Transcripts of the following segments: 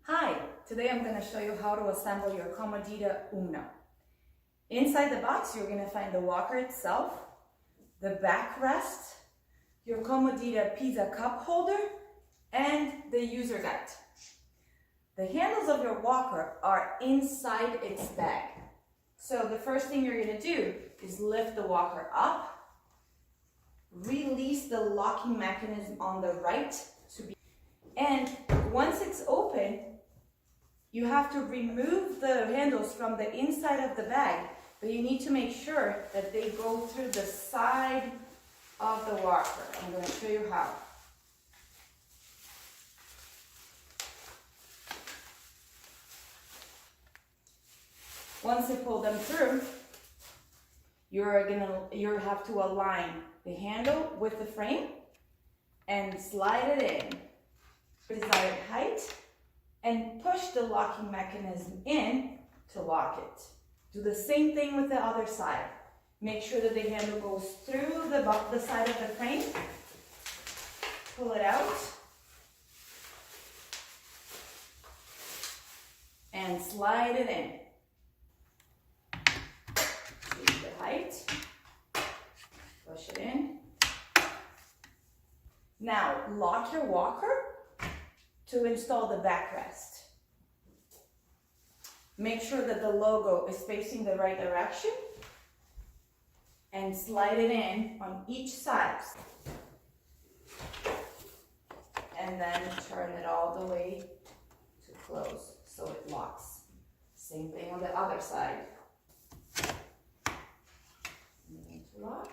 Hi, today I'm going to show you how to assemble your Comodita Uno. Inside the box, you're going to find the walker itself, the backrest, your Comodita pizza cup holder, and the user guide. The handles of your walker are inside its bag. So the first thing you're going to do is lift the walker up, release the locking mechanism on the right, and once it's open, you have to remove the handles from the inside of the bag, but you need to make sure that they go through the side of the walker. I'm going to show you how. Once you pull them through, you have to align the handle with the frame and slide it in desired height and push the locking mechanism in to lock it. Do the same thing with the other side. Make sure that the handle goes through the side of the frame. Pull it out and slide it in. Change the height. Push it in. Now lock your walker to install the backrest. Make sure that the logo is facing the right direction and slide it in on each side. And then turn it all the way to close so it locks. Same thing on the other side. To lock.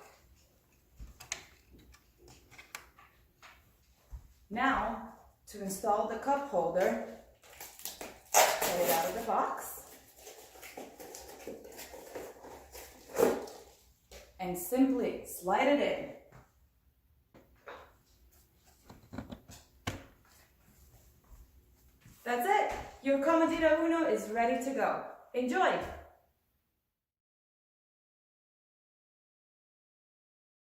Now, to install the cup holder, get it out of the box and simply slide it in. That's it! Your Comodita Uno is ready to go. Enjoy!